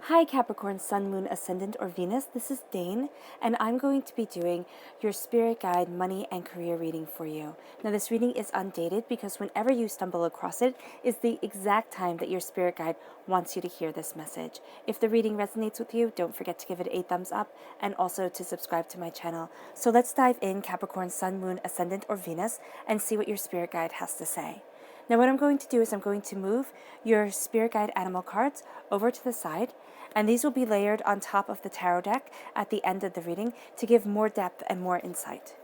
Hi Capricorn, Sun, Moon, Ascendant, or Venus. This is Dane, and I'm going to be doing your Spirit Guide Money and Career reading for you. Now this reading is undated because whenever you stumble across it is the exact time that your Spirit Guide wants you to hear this message. If the reading resonates with you, don't forget to give it a thumbs up and also to subscribe to my channel. So let's dive in, Capricorn, Sun, Moon, Ascendant, or Venus, and see what your Spirit Guide has to say. Now what I'm going to do is I'm going to move your Spirit Guide animal cards over to the side, and these will be layered on top of the tarot deck at the end of the reading to give more depth and more insight.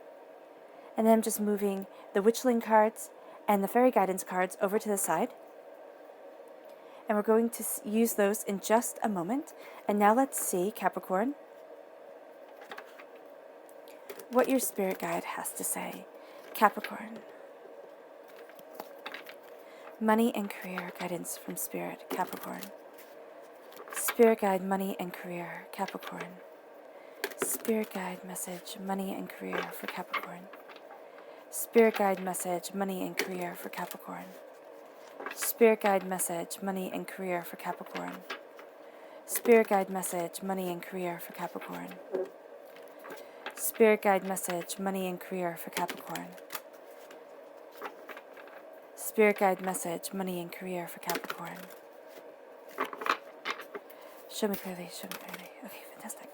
And then I'm just moving the Witchling cards and the Fairy Guidance cards over to the side. And we're going to use those in just a moment. And now let's see, Capricorn, what your Spirit Guide has to say. Capricorn. Money and career guidance from Spirit, Capricorn. Spirit Guide, money and career, Capricorn. Spirit Guide message, money and career for Capricorn. Spirit Guide message, money and career for Capricorn. Spirit Guide message, money and career for Capricorn. Spirit Guide message, money and career for Capricorn. Spirit Guide message, money and career for Capricorn. Spirit Guide message, money and career for Capricorn. Show me clearly, show me clearly. Okay, fantastic.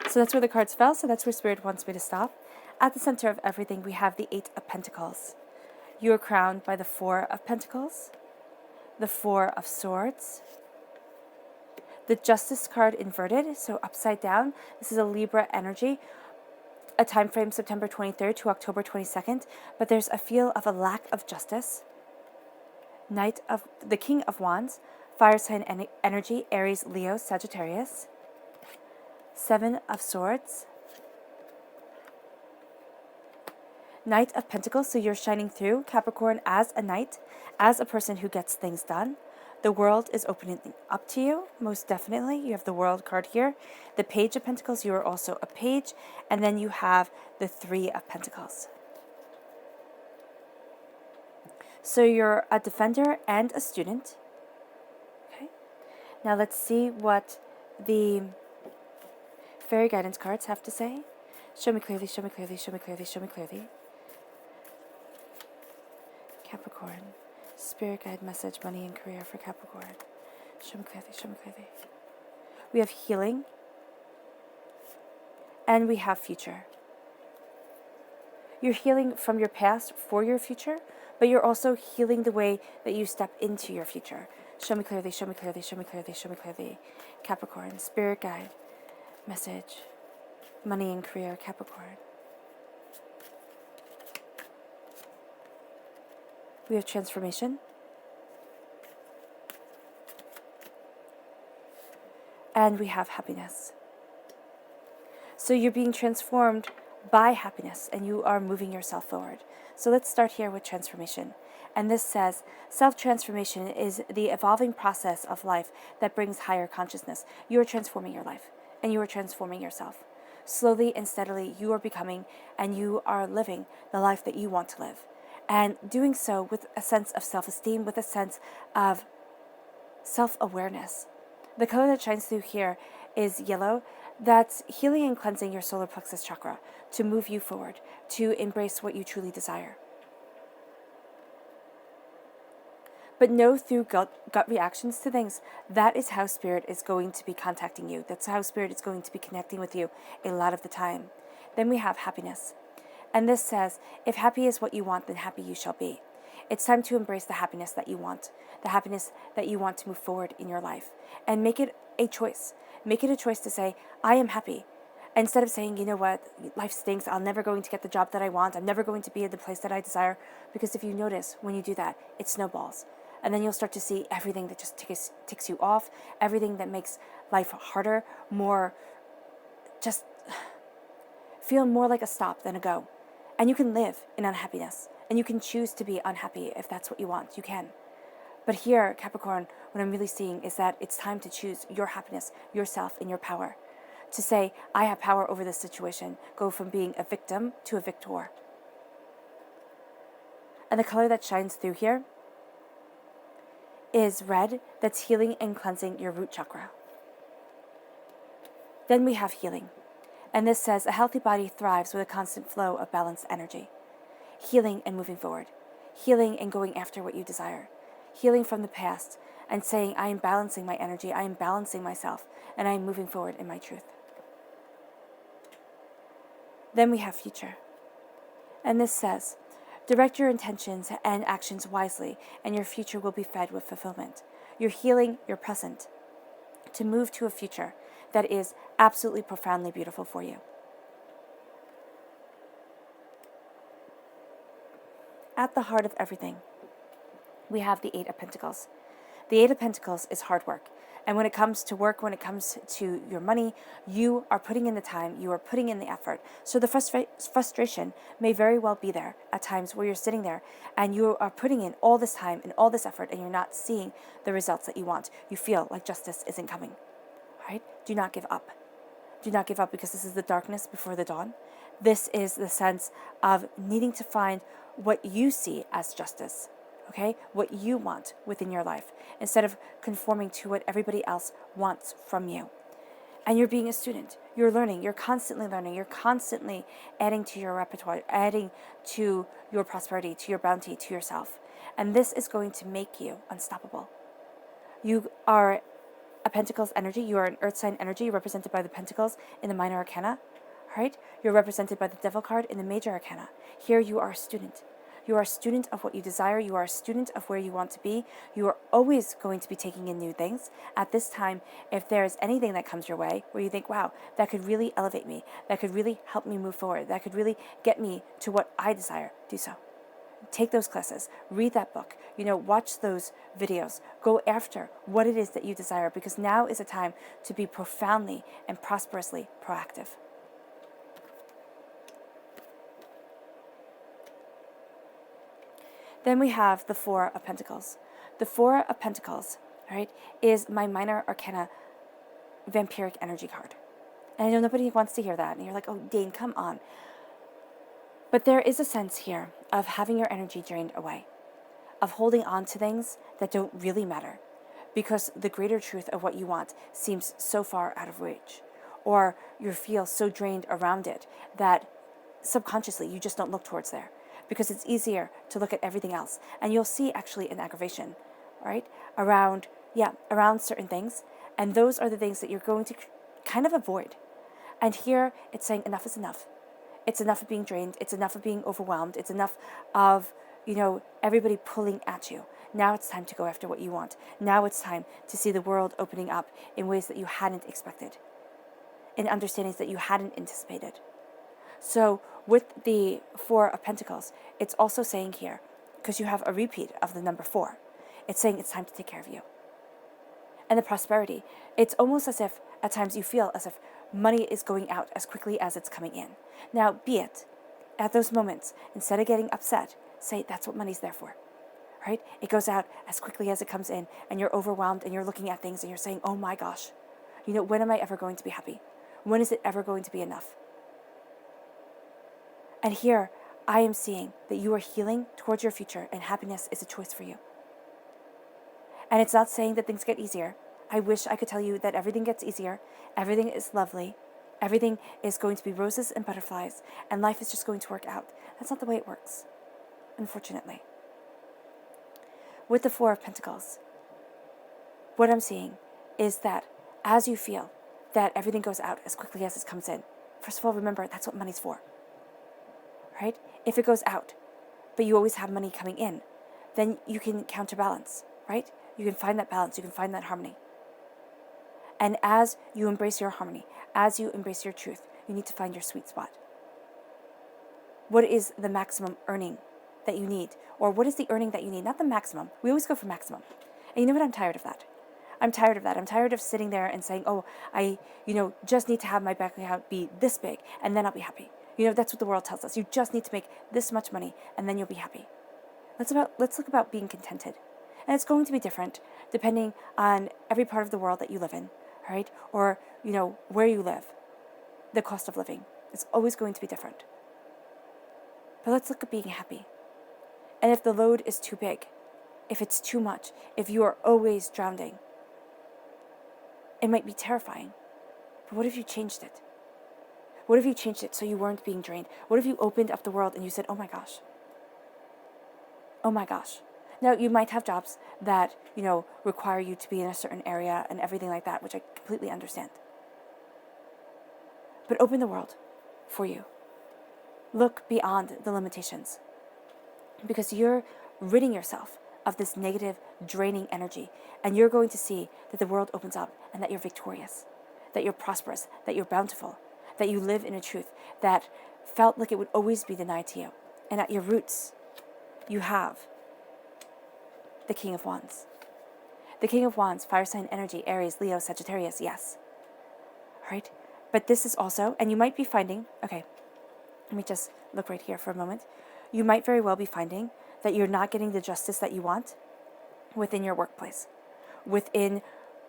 So that's where the cards fell, so that's where Spirit wants me to stop. At the center of everything, we have the Eight of Pentacles. You are crowned by the Four of Pentacles, the Four of Swords, the Justice card inverted, so upside down. This is a Libra energy, a time frame September 23rd to October 22nd, but there's a feel of a lack of justice. Knight of the King of Wands, fire sign energy, Aries, Leo, Sagittarius. Seven of Swords. Knight of Pentacles, so you're shining through, Capricorn, as a knight, as a person who gets things done. The world is opening up to you, most definitely. You have the World card here. The Page of Pentacles, you are also a page. And then you have the Three of Pentacles. So you're a defender and a student. Okay. Now let's see what the Fairy Guidance cards have to say. Show me clearly, show me clearly, show me clearly, show me clearly. Capricorn. Spirit Guide message, money and career for Capricorn. Show me clearly, show me clearly. We have healing. And we have future. You're healing from your past for your future, but you're also healing the way that you step into your future. Show me clearly, show me clearly, show me clearly, show me clearly. Capricorn. Spirit Guide message, money and career, Capricorn. We have transformation. And we have happiness. So you're being transformed by happiness and you are moving yourself forward. So let's start here with transformation. And this says, self-transformation is the evolving process of life that brings higher consciousness. You are transforming your life and you are transforming yourself. Slowly and steadily you are becoming and you are living the life that you want to live. And doing so with a sense of self-esteem, with a sense of self-awareness. The color that shines through here is yellow. That's healing and cleansing your solar plexus chakra to move you forward, to embrace what you truly desire. But know through gut reactions to things, that is how Spirit is going to be contacting you. That's how Spirit is going to be connecting with you a lot of the time. Then we have happiness. And this says, if happy is what you want, then happy you shall be. It's time to embrace the happiness that you want, the happiness that you want to move forward in your life. And make it a choice. Make it a choice to say, I am happy. Instead of saying, you know what, life stinks, I'm never going to get the job that I want, I'm never going to be at the place that I desire. Because if you notice, when you do that, it snowballs. And then you'll start to see everything that just ticks you off, everything that makes life harder, more, just feel more like a stop than a go. And you can live in unhappiness. And you can choose to be unhappy if that's what you want. You can. But here, Capricorn, what I'm really seeing is that it's time to choose your happiness, yourself, and your power. To say, I have power over this situation. Go from being a victim to a victor. And the color that shines through here is red. That's healing and cleansing your root chakra. Then we have healing. And this says, a healthy body thrives with a constant flow of balanced energy. Healing and moving forward. Healing and going after what you desire. Healing from the past and saying, I am balancing my energy, I am balancing myself, and I am moving forward in my truth. Then we have future. And this says, direct your intentions and actions wisely, and your future will be fed with fulfillment. You're healing your present to move to a future that is absolutely profoundly beautiful for you. At the heart of everything, we have the Eight of Pentacles. The Eight of Pentacles is hard work. And when it comes to work, when it comes to your money, you are putting in the time, you are putting in the effort. So the frustration may very well be there at times where you're sitting there and you are putting in all this time and all this effort and you're not seeing the results that you want. You feel like justice isn't coming. Right? Do not give up. Do not give up, because this is the darkness before the dawn. This is the sense of needing to find what you see as justice. Okay? What you want within your life, instead of conforming to what everybody else wants from you. And you're being a student. You're learning. You're constantly learning. You're constantly adding to your repertoire, adding to your prosperity, to your bounty, to yourself. And this is going to make you unstoppable. You are a Pentacles energy. You are an Earth sign energy represented by the Pentacles in the Minor Arcana. Right? You're represented by the Devil card in the Major Arcana. Here you are a student. You are a student of what you desire. You are a student of where you want to be. You are always going to be taking in new things. At this time, if there's anything that comes your way where you think, wow, that could really elevate me, that could really help me move forward, that could really get me to what I desire, do so. Take those classes, read that book, watch those videos, go after what it is that you desire, because now is a time to be profoundly and prosperously proactive. Then we have the Four of Pentacles. The Four of Pentacles, right, is my Minor Arcana vampiric energy card. And I know nobody wants to hear that. And you're like, oh, Dane, come on. But there is a sense here of having your energy drained away, of holding on to things that don't really matter, because the greater truth of what you want seems so far out of reach, or you feel so drained around it that subconsciously you just don't look towards there, because it's easier to look at everything else. And you'll see actually an aggravation, right, around certain things. And those are the things that you're going to kind of avoid. And here it's saying enough is enough. It's enough of being drained. It's enough of being overwhelmed. It's enough of, everybody pulling at you. Now it's time to go after what you want. Now it's time to see the world opening up in ways that you hadn't expected, in understandings that you hadn't anticipated. So with the Four of Pentacles, it's also saying here, because you have a repeat of the number 4, it's saying it's time to take care of you. And the prosperity, it's almost as if at times you feel as if money is going out as quickly as it's coming in. Now, be it, at those moments, instead of getting upset, say that's what money's there for, right? It goes out as quickly as it comes in, and you're overwhelmed, and you're looking at things, and you're saying, oh my gosh, when am I ever going to be happy? When is it ever going to be enough? And here, I am seeing that you are healing towards your future, and happiness is a choice for you. And it's not saying that things get easier. I wish I could tell you that everything gets easier, everything is lovely, everything is going to be roses and butterflies, and life is just going to work out. That's not the way it works, unfortunately. With the Four of Pentacles, what I'm seeing is that as you feel that everything goes out as quickly as it comes in, first of all, remember that's what money's for, right? If it goes out, but you always have money coming in, then you can counterbalance, right? You can find that balance, you can find that harmony. And as you embrace your harmony, as you embrace your truth, you need to find your sweet spot. What is the maximum earning that you need? Or what is the earning that you need? Not the maximum. We always go for maximum. And you know what? I'm tired of that. I'm tired of that. I'm tired of sitting there and saying, oh, I, just need to have my bank account be this big and then I'll be happy. That's what the world tells us. You just need to make this much money and then you'll be happy. Let's look about being contented. And it's going to be different depending on every part of the world that you live in, right? Or, where you live. The cost of living. It's always going to be different. But let's look at being happy. And if the load is too big, if it's too much, if you are always drowning, it might be terrifying. But what if you changed it? What if you changed it so you weren't being drained? What if you opened up the world and you said, oh my gosh. Oh my gosh. Now, you might have jobs that, require you to be in a certain area and everything like that, which I completely understand. But open the world for you. Look beyond the limitations. Because you're ridding yourself of this negative, draining energy. And you're going to see that the world opens up and that you're victorious, that you're prosperous, that you're bountiful, that you live in a truth that felt like it would always be denied to you. And at your roots, you have the King of Wands. The King of Wands, fire sign energy, Aries, Leo, Sagittarius, yes. All right? But this is also, and you might be finding, okay, let me just look right here for a moment. You might very well be finding that you're not getting the justice that you want within your workplace, within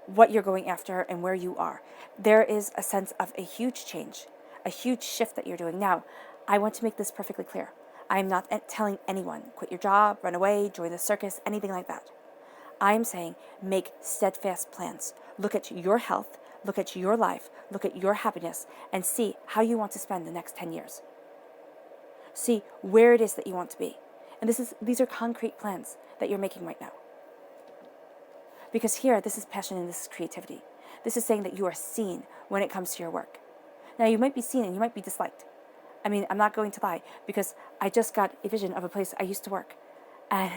what you're going after and where you are. There is a sense of a huge change, a huge shift that you're doing. Now, I want to make this perfectly clear. I am not telling anyone, quit your job, run away, join the circus, anything like that. I am saying make steadfast plans. Look at your health, look at your life, look at your happiness, and see how you want to spend the next 10 years. See where it is that you want to be. And these are concrete plans that you're making right now. Because here, this is passion and this is creativity. This is saying that you are seen when it comes to your work. Now, you might be seen and you might be disliked. I mean, I'm not going to lie, because I just got a vision of a place I used to work. And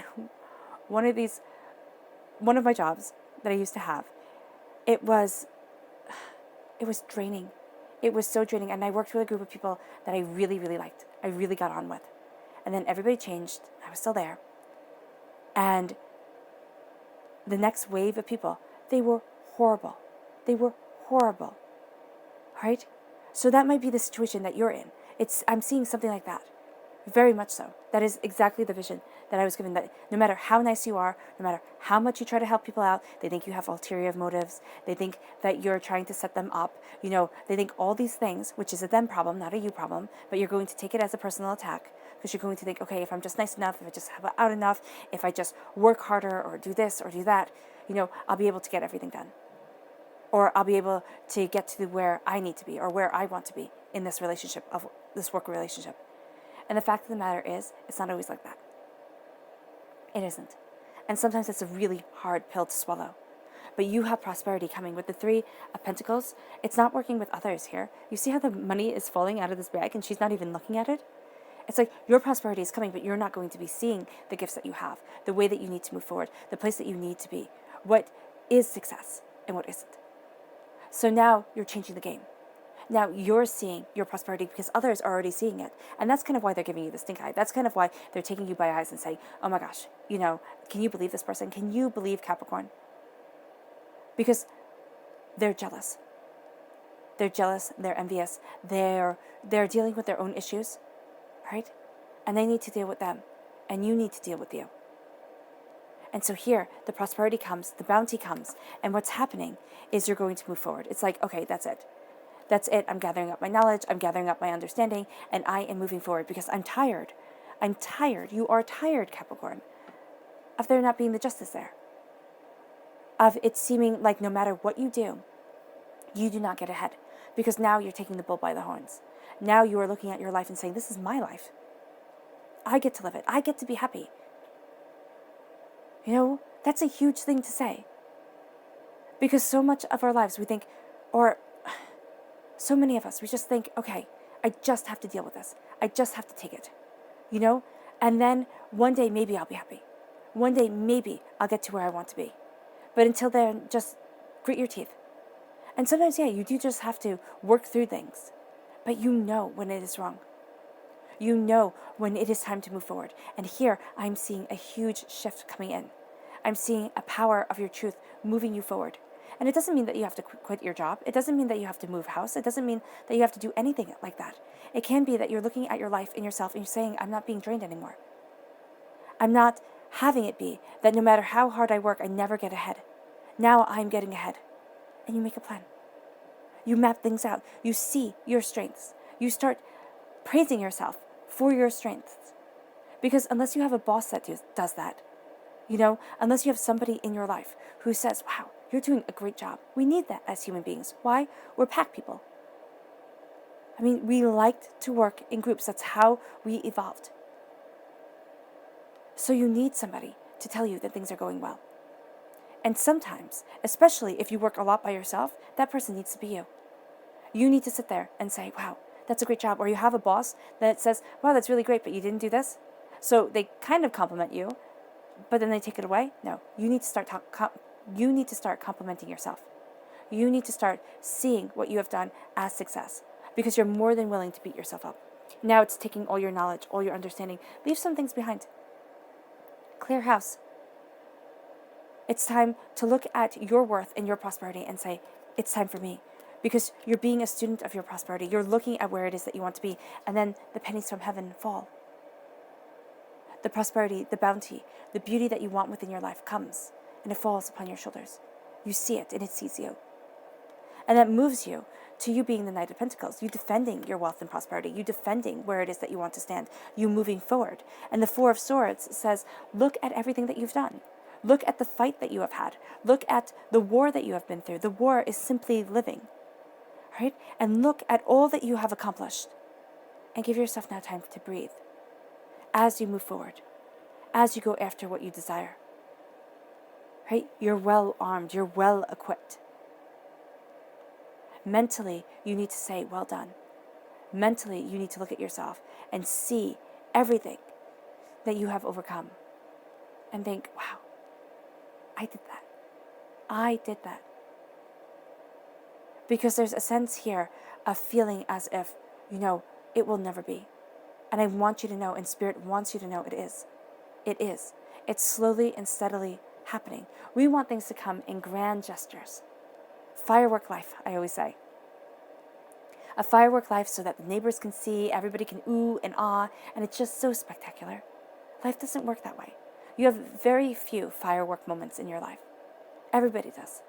one of my jobs that I used to have, it was draining. It was so draining. And I worked with a group of people that I really, really liked. I really got on with. And then everybody changed. I was still there. And the next wave of people, they were horrible. They were horrible. All right? So that might be the situation that you're in. I'm seeing something like that. Very much so. That is exactly the vision that I was given, that no matter how nice you are, no matter how much you try to help people out, they think you have ulterior motives. They think that you're trying to set them up. They think all these things, which is a them problem, not a you problem, but you're going to take it as a personal attack, because you're going to think, okay, if I'm just nice enough, if I just have out enough, if I just work harder or do this or do that, I'll be able to get everything done. Or I'll be able to get to where I need to be or where I want to be in this relationship, of this work relationship. And the fact of the matter is, it's not always like that. It isn't. And sometimes it's a really hard pill to swallow. But you have prosperity coming. With the 3 of Pentacles, it's not working with others here. You see how the money is falling out of this bag and she's not even looking at it? It's like your prosperity is coming, but you're not going to be seeing the gifts that you have, the way that you need to move forward, the place that you need to be, what is success and what isn't. So now you're changing the game. Now you're seeing your prosperity because others are already seeing it. And that's kind of why they're giving you the stink eye. That's kind of why they're taking you by eyes and saying, oh my gosh, can you believe this person? Can you believe Capricorn? Because they're jealous. They're jealous, they're envious, they're dealing with their own issues, right? And they need to deal with them. And you need to deal with you. And so here, the prosperity comes, the bounty comes, and what's happening is you're going to move forward. It's like, okay, that's it. That's it. I'm gathering up my knowledge. I'm gathering up my understanding, and I am moving forward because I'm tired. I'm tired. You are tired, Capricorn, of there not being the justice there. Of it seeming like no matter what you do not get ahead because now you're taking the bull by the horns. Now you are looking at your life and saying, this is my life. I get to live it. I get to be happy. That's a huge thing to say. Because so much of our lives we think, or so many of us, we just think, okay, I just have to deal with this. I just have to take it, And then one day maybe I'll be happy. One day maybe I'll get to where I want to be. But until then, just grit your teeth. And sometimes, you do just have to work through things. But you know when it is wrong. You know when it is time to move forward. And here I'm seeing a huge shift coming in. I'm seeing a power of your truth moving you forward. And it doesn't mean that you have to quit your job. It doesn't mean that you have to move house. It doesn't mean that you have to do anything like that. It can be that you're looking at your life and yourself and you're saying, I'm not being drained anymore. I'm not having it be that no matter how hard I work, I never get ahead. Now I'm getting ahead. And you make a plan. You map things out. You see your strengths. You start praising yourself for your strengths. Because unless you have a boss that does that, unless you have somebody in your life who says, wow, You're doing a great job. We need that as human beings. Why? We're pack people. I mean, we liked to work in groups. That's how we evolved. So you need somebody to tell you that things are going well. And sometimes, especially if you work a lot by yourself, that person needs to be you. You need to sit there and say, wow, that's a great job. Or you have a boss that says, wow, that's really great, but you didn't do this. So they kind of compliment you, but then they take it away. No, you need to start complimenting yourself. You need to start seeing what you have done as success, because you're more than willing to beat yourself up. Now it's taking all your knowledge, all your understanding. Leave some things behind. Clear house. It's time to look at your worth and your prosperity and say, it's time for me. Because you're being a student of your prosperity. You're looking at where it is that you want to be. And then the pennies from heaven fall. The prosperity, the bounty, the beauty that you want within your life comes. And it falls upon your shoulders. You see it and it sees you. And that moves you to you being the Knight of Pentacles. You defending your wealth and prosperity. You defending where it is that you want to stand. You moving forward. And the Four of Swords says, look at everything that you've done. Look at the fight that you have had. Look at the war that you have been through. The war is simply living. Right? And look at all that you have accomplished. And give yourself now time to breathe. As you move forward. As you go after what you desire. Right? You're well armed. You're well equipped. Mentally, you need to say, well done. Mentally, you need to look at yourself and see everything that you have overcome. And think, wow, I did that. I did that. Because there's a sense here of feeling as if, it will never be. And I want you to know, and Spirit wants you to know it is. It is. It's slowly and steadily happening. We want things to come in grand gestures. Firework life, I always say. A firework life so that the neighbors can see, everybody can ooh and ah, and it's just so spectacular. Life doesn't work that way. You have very few firework moments in your life. Everybody does.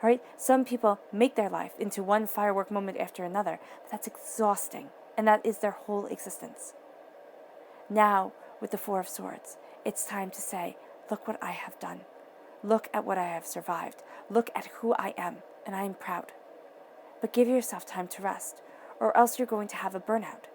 All right? Some people make their life into one firework moment after another, but that's exhausting, and that is their whole existence. Now, with the Four of Swords, it's time to say, look what I have done. Look at what I have survived. Look at who I am, and I am proud. But give yourself time to rest, or else you're going to have a burnout.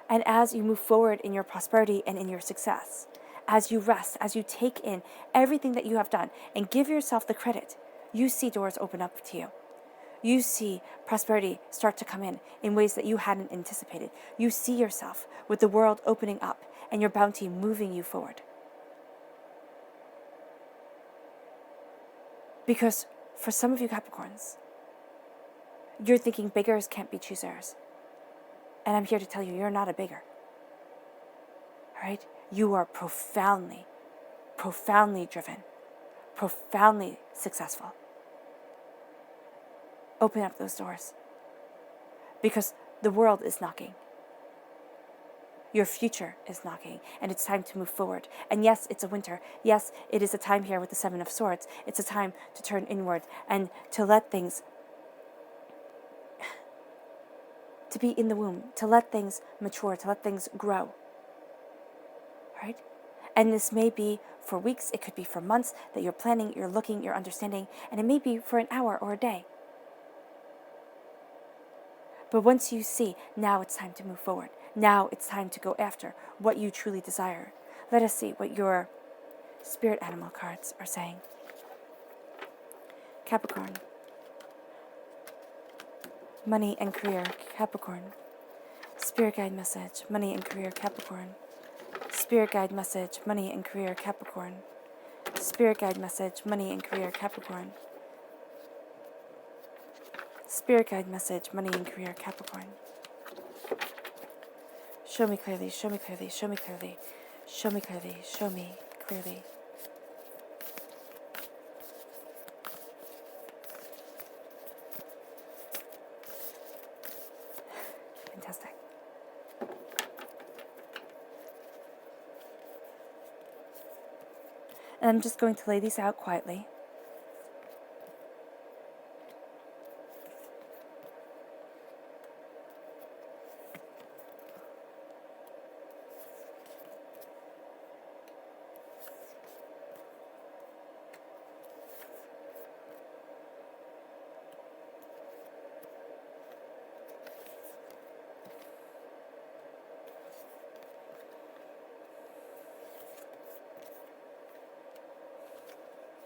And as you move forward in your prosperity and in your success, as you rest, as you take in everything that you have done and give yourself the credit, you see doors open up to you. You see prosperity start to come in ways that you hadn't anticipated. You see yourself with the world opening up and your bounty moving you forward. Because for some of you Capricorns, you're thinking beggars can't be choosers. And I'm here to tell you, you're not a beggar. All right? You are profoundly, profoundly driven, profoundly successful. Open up those doors. Because the world is knocking. Your future is knocking, and it's time to move forward. And yes, it's a winter. Yes, it is a time here with the Seven of Swords. It's a time to turn inward and to let things, to be in the womb, to let things mature, to let things grow. Right? And this may be for weeks, it could be for months that you're planning, you're looking, you're understanding, and it may be for an hour or a day. But once you see, now it's time to move forward. Now it's time to go after what you truly desire. Let us see what your spirit animal cards are saying. Capricorn. Money and career, Capricorn. Spirit guide message, money and career, Capricorn. Spirit guide message, money and career, Capricorn. Spirit guide message, money and career, Capricorn. Spirit guide message, money and career, Capricorn. Show me clearly, show me clearly, show me clearly, show me clearly, show me clearly. Fantastic. And I'm just going to lay these out quietly.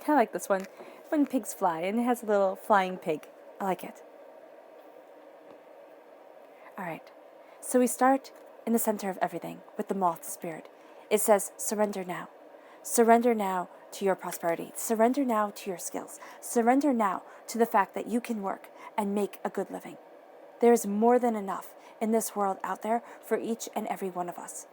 kind of like this one, When Pigs Fly, and it has a little flying pig. I like it. All right, so we start in the center of everything with the moth spirit. It says, surrender now. Surrender now to your prosperity. Surrender now to your skills. Surrender now to the fact that you can work and make a good living. There is more than enough in this world out there for each and every one of us.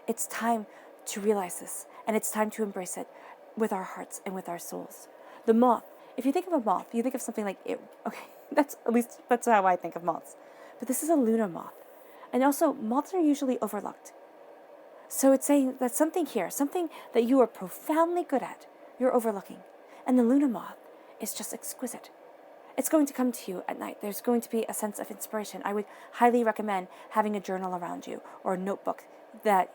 It's time to realize this, and it's time to embrace it with our hearts and with our souls. The moth, if you think of a moth, you think of something like, ew. Okay, that's how I think of moths. But this is a lunar moth. And also, moths are usually overlooked. So it's saying that something here, something that you are profoundly good at, you're overlooking. And the lunar moth is just exquisite. It's going to come to you at night. There's going to be a sense of inspiration. I would highly recommend having a journal around you or a notebook that,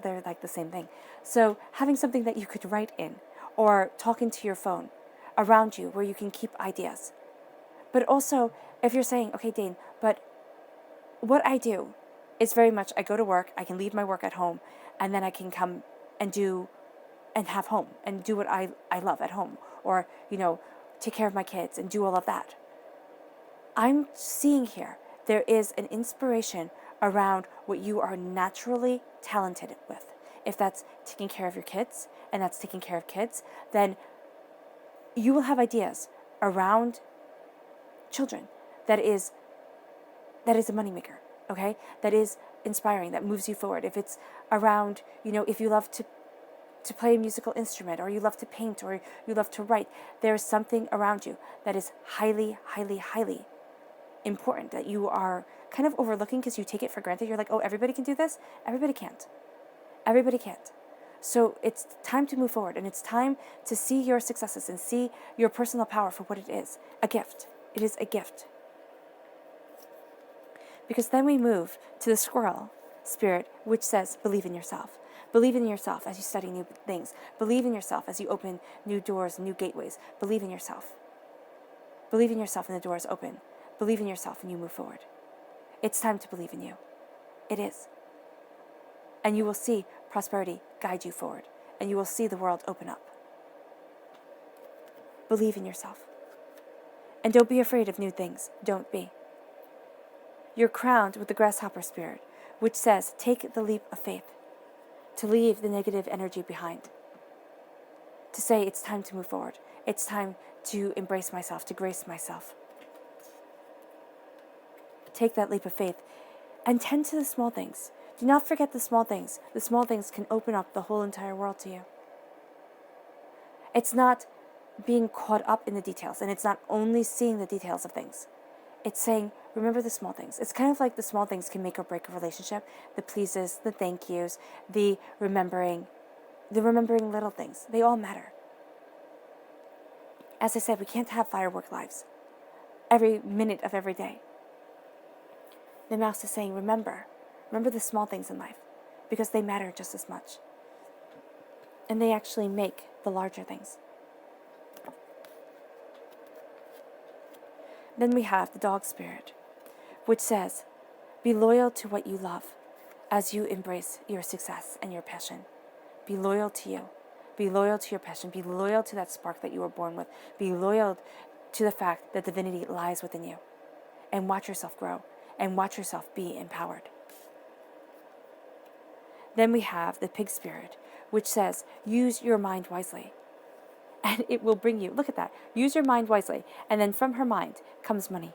they're like the same thing. So having something that you could write in or talking to your phone around you where you can keep ideas. But also, if you're saying, okay, Dane, but what I do is very much, I go to work, I can leave my work at home, and then I can come and have home and do what I love at home, or, take care of my kids and do all of that. I'm seeing here, there is an inspiration around what you are naturally talented with. If that's taking care of your kids, and that's taking care of kids, then you will have ideas around children that is a moneymaker, okay? That is inspiring, that moves you forward. If it's around, if you love to play a musical instrument, or you love to paint, or you love to write, there's something around you that is highly, highly, highly important that you are kind of overlooking because you take it for granted. You're like, oh, everybody can do this? Everybody can't. Everybody can't. So it's time to move forward, and it's time to see your successes and see your personal power for what it is, a gift. It is a gift. Because then we move to the squirrel spirit, which says, believe in yourself. Believe in yourself as you study new things. Believe in yourself as you open new doors, new gateways. Believe in yourself. Believe in yourself and the doors open. Believe in yourself and you move forward. It's time to believe in you. It is. And you will see prosperity guide you forward. And you will see the world open up. Believe in yourself. And don't be afraid of new things. Don't be. You're crowned with the grasshopper spirit, which says, take the leap of faith, to leave the negative energy behind, to say it's time to move forward. It's time to embrace myself, to grace myself. Take that leap of faith and tend to the small things. Do not forget the small things. The small things can open up the whole entire world to you. It's not being caught up in the details, and it's not only seeing the details of things. It's saying, remember the small things. It's kind of like the small things can make or break a relationship. The pleases, the thank yous, the remembering little things. They all matter. As I said, we can't have firework lives every minute of every day. The mouse is saying, remember the small things in life, because they matter just as much. And they actually make the larger things. Then we have the dog spirit, which says, be loyal to what you love as you embrace your success and your passion. Be loyal to you. Be loyal to your passion. Be loyal to that spark that you were born with. Be loyal to the fact that divinity lies within you. And watch yourself grow. And watch yourself be empowered. Then we have the pig spirit, which says, use your mind wisely. And it will bring you, look at that, use your mind wisely. And then from her mind comes money,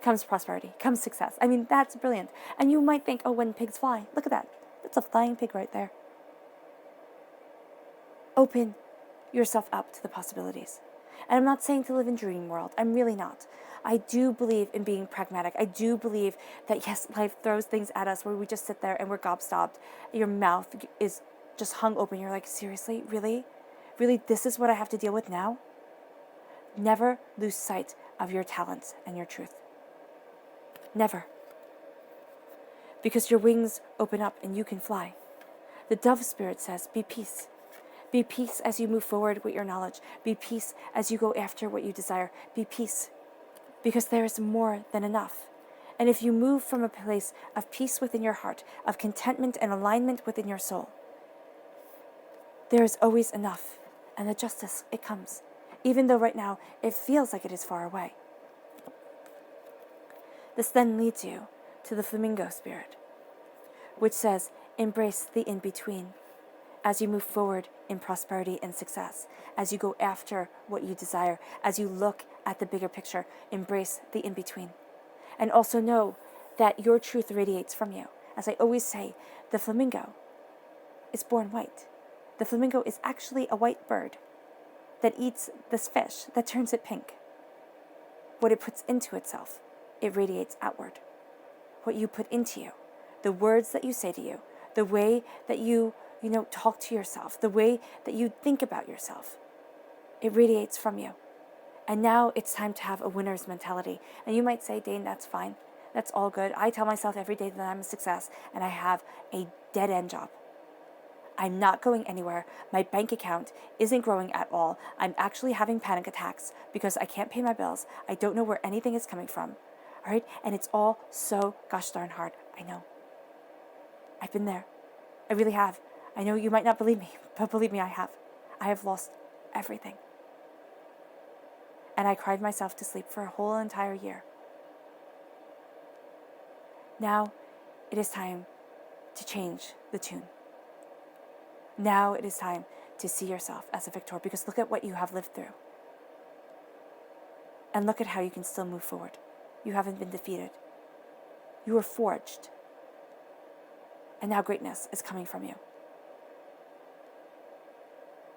comes prosperity, comes success. I mean, that's brilliant. And you might think, oh, when pigs fly, look at that. That's a flying pig right there. Open yourself up to the possibilities. And I'm not saying to live in dream world. I'm really not. I do believe in being pragmatic. I do believe that, yes, life throws things at us where we just sit there and we're gobstopped. Your mouth is just hung open. You're like, seriously? Really? Really, this is what I have to deal with now? Never lose sight of your talents and your truth. Never. Because your wings open up and you can fly. The dove spirit says, be peace. Be peace as you move forward with your knowledge. Be peace as you go after what you desire. Be peace. Because there is more than enough. And if you move from a place of peace within your heart, of contentment and alignment within your soul, there is always enough. And the justice, it comes. Even though right now it feels like it is far away. This then leads you to the flamingo spirit, which says, embrace the in-between as you move forward in prosperity and success, as you go after what you desire, as you look at the bigger picture, embrace the in-between. And also know that your truth radiates from you. As I always say, the flamingo is born white. The flamingo is actually a white bird that eats this fish that turns it pink. What it puts into itself, it radiates outward. What you put into you, the words that you say to you, the way that you talk to yourself, the way that you think about yourself, it radiates from you. And now it's time to have a winner's mentality. And you might say, Dane, that's fine. That's all good. I tell myself every day that I'm a success and I have a dead-end job. I'm not going anywhere. My bank account isn't growing at all. I'm actually having panic attacks because I can't pay my bills. I don't know where anything is coming from. All right? And it's all so gosh darn hard. I know. I've been there. I really have. I know you might not believe me, but believe me, I have. I have lost everything. And I cried myself to sleep for a whole entire year. Now it is time to change the tune. Now it is time to see yourself as a victor, because look at what you have lived through. And look at how you can still move forward. You haven't been defeated. You were forged. And now greatness is coming from you.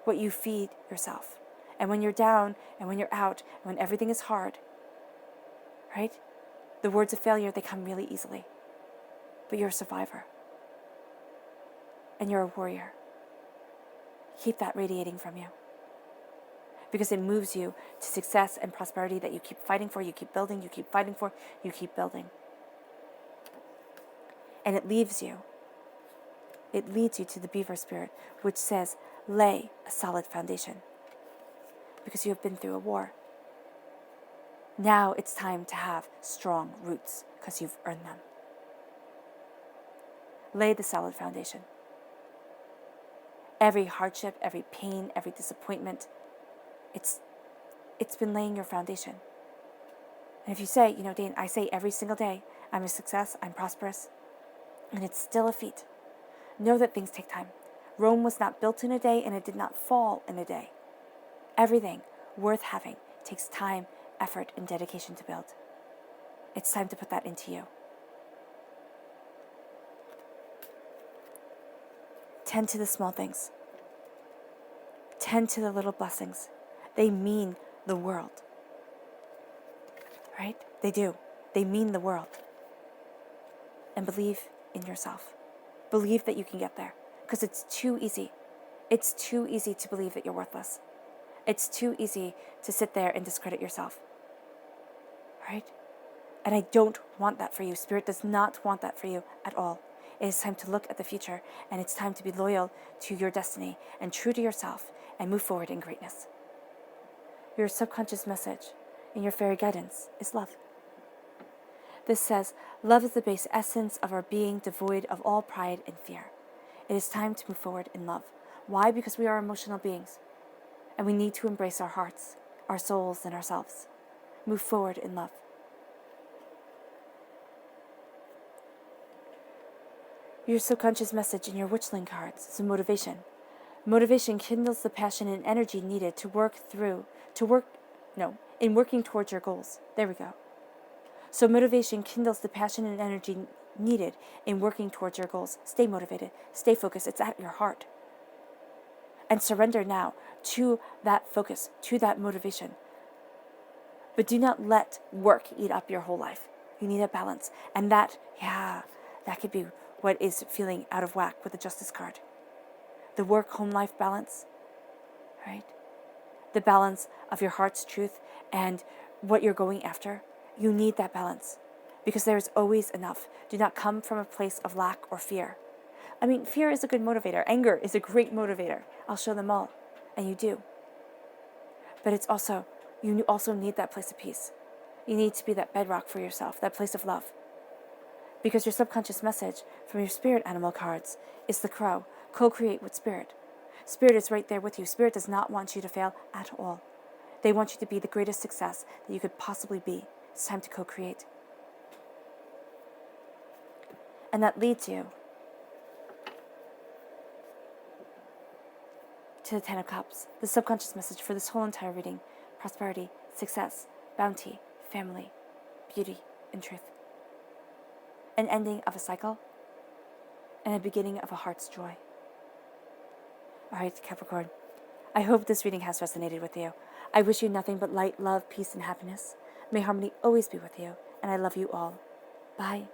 What you feed yourself. And when you're down, and when you're out, and when everything is hard, right? The words of failure, they come really easily. But you're a survivor. And you're a warrior. Keep that radiating from you. Because it moves you to success and prosperity that you keep fighting for, you keep building, you keep fighting for, you keep building. And it leads you to the beaver spirit, which says, lay a solid foundation. Because you have been through a war. Now it's time to have strong roots, because you've earned them. Lay the solid foundation. Every hardship, every pain, every disappointment, it's been laying your foundation. And if you say, Dane, I say every single day, I'm a success, I'm prosperous, and it's still a feat, know that things take time. Rome was not built in a day, and it did not fall in a day. Everything worth having takes time, effort, and dedication to build. It's time to put that into you. Tend to the small things. Tend to the little blessings. They mean the world. Right? They do. They mean the world. And believe in yourself. Believe that you can get there. Because it's too easy. It's too easy to believe that you're worthless. It's too easy to sit there and discredit yourself. Right? And I don't want that for you. Spirit does not want that for you at all. It is time to look at the future, and it's time to be loyal to your destiny and true to yourself and move forward in greatness. Your subconscious message in your fairy guidance is love. This says, love is the base essence of our being, devoid of all pride and fear. It is time to move forward in love. Why? Because we are emotional beings, and we need to embrace our hearts, our souls, and ourselves. Move forward in love. Your subconscious message in your Witchling cards is a motivation. Motivation kindles the passion and energy needed in working towards your goals. There we go. So motivation kindles the passion and energy needed in working towards your goals. Stay motivated. Stay focused. It's at your heart. And surrender now to that focus, to that motivation. But do not let work eat up your whole life. You need a balance. And that could be what is feeling out of whack with the Justice card. The work-home life balance, right? The balance of your heart's truth and what you're going after. You need that balance because there is always enough. Do not come from a place of lack or fear. I mean, fear is a good motivator. Anger is a great motivator. I'll show them all. And you do. But you also need that place of peace. You need to be that bedrock for yourself, that place of love. Because your subconscious message from your spirit animal cards is the crow. Co-create with spirit. Spirit is right there with you. Spirit does not want you to fail at all. They want you to be the greatest success that you could possibly be. It's time to co-create. And that leads you to the Ten of Cups, the subconscious message for this whole entire reading: prosperity, success, bounty, family, beauty, and truth. An ending of a cycle and a beginning of a heart's joy. Alright, Capricorn, I hope this reading has resonated with you. I wish you nothing but light, love, peace, and happiness. May harmony always be with you, and I love you all. Bye.